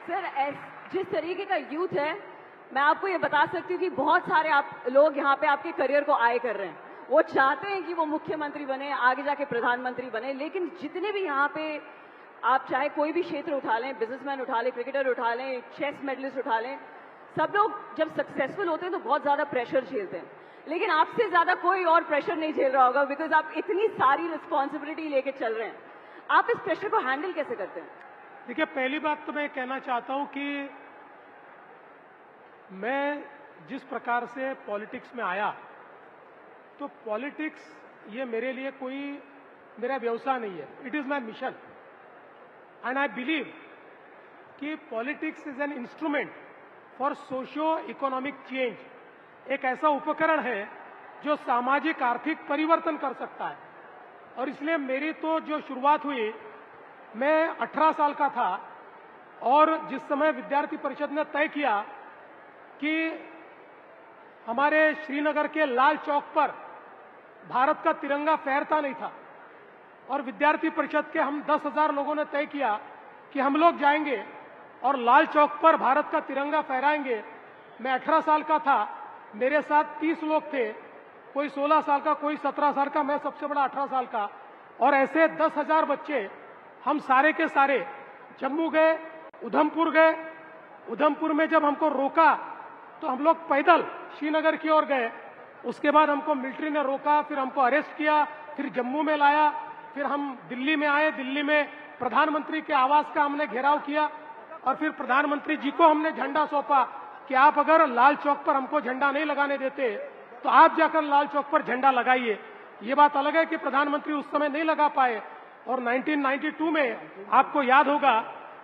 Sir जिस तरीके का यूथ है, मैं आपको ये बता सकती हूँ कि बहुत सारे आप लोग यहाँ पे आपके करियर को आए कर रहे हैं। वो चाहते हैं कि वो मुख्यमंत्री बने, आगे जाके प्रधानमंत्री बने, लेकिन जितने भी यहाँ पे आप चाहे कोई भी क्षेत्र उठा लें, बिजनेसमैन उठा लें, क्रिकेटर उठा लें, चेस मेडलिस्ट उठा लें, सब लोग जब सक्सेसफुल होते हैं तो बहुत ज्यादा प्रेशर झेलते हैं। लेकिन आपसे ज्यादा कोई और प्रेशर नहीं झेल रहा होगा, बिकॉज आप इतनी सारी रिस्पॉन्सिबिलिटी लेके चल रहे हैं। आप इस प्रेशर को हैंडल कैसे करते हैं? देखिए, पहली बात तो मैं कहना चाहता हूं कि मैं जिस प्रकार से पॉलिटिक्स में आया, तो पॉलिटिक्स ये मेरे लिए कोई मेरा व्यवसाय नहीं है। It is my mission and I believe कि politics is an instrument for socio economic change. एक ऐसा उपकरण है जो सामाजिक आर्थिक परिवर्तन कर सकता है। और इसलिए मेरी तो जो शुरुआत हुई, मैं 18 साल का था और जिस समय विद्यार्थी परिषद ने तय किया कि हमारे श्रीनगर के लाल चौक पर भारत का तिरंगा फहरता नहीं था, और विद्यार्थी परिषद के हम 10,000 लोगों ने तय किया कि हम लोग जाएंगे और लाल चौक पर भारत का तिरंगा फहराएंगे। मैं 18 साल का था, मेरे साथ 30 लोग थे, कोई 16 साल का, कोई 17 साल का, मैं सबसे बड़ा 18 साल का, और ऐसे 10,000 बच्चे हम सारे के सारे जम्मू गए, उधमपुर गए। उधमपुर में जब हमको रोका तो हम लोग पैदल श्रीनगर की ओर गए। उसके बाद हमको मिलिट्री ने रोका, फिर हमको अरेस्ट किया, फिर जम्मू में लाया, फिर हम दिल्ली में आए। दिल्ली में प्रधानमंत्री के आवास का हमने घेराव किया और फिर प्रधानमंत्री जी को हमने झंडा सौंपा कि आप अगर लाल चौक पर हमको झंडा नहीं लगाने देते तो आप जाकर लाल चौक पर झंडा लगाइए। ये बात अलग है कि प्रधानमंत्री उस समय नहीं लगा पाए, और 1992 में आपको याद होगा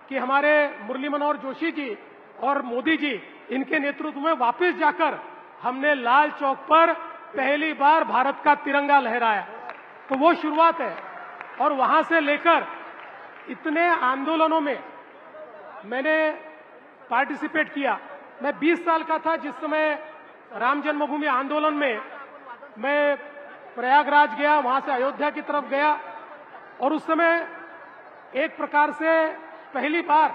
कि हमारे मुरली मनोहर जोशी जी और मोदी जी, इनके नेतृत्व में वापस जाकर हमने लाल चौक पर पहली बार भारत का तिरंगा लहराया। तो वो शुरुआत है, और वहां से लेकर इतने आंदोलनों में मैंने पार्टिसिपेट किया। मैं 20 साल का था जिस समय राम जन्मभूमि आंदोलन में मैं प्रयागराज गया, वहां से अयोध्या की तरफ गया, और उस समय एक प्रकार से पहली बार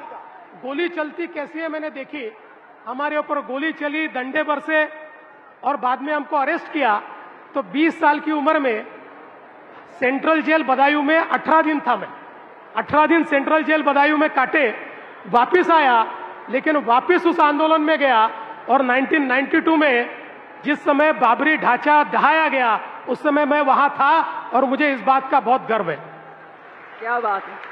गोली चलती कैसी है मैंने देखी। हमारे ऊपर गोली चली, डंडे बरसे, और बाद में हमको अरेस्ट किया। तो 20 साल की उम्र में सेंट्रल जेल बदायूं में 18 दिन था। मैं 18 दिन सेंट्रल जेल बदायूं में काटे, वापिस आया, लेकिन वापिस उस आंदोलन में गया। और 1992 में जिस समय बाबरी ढांचा ढहाया गया, उस समय मैं वहां था, और मुझे इस बात का बहुत गर्व है। क्या बात है।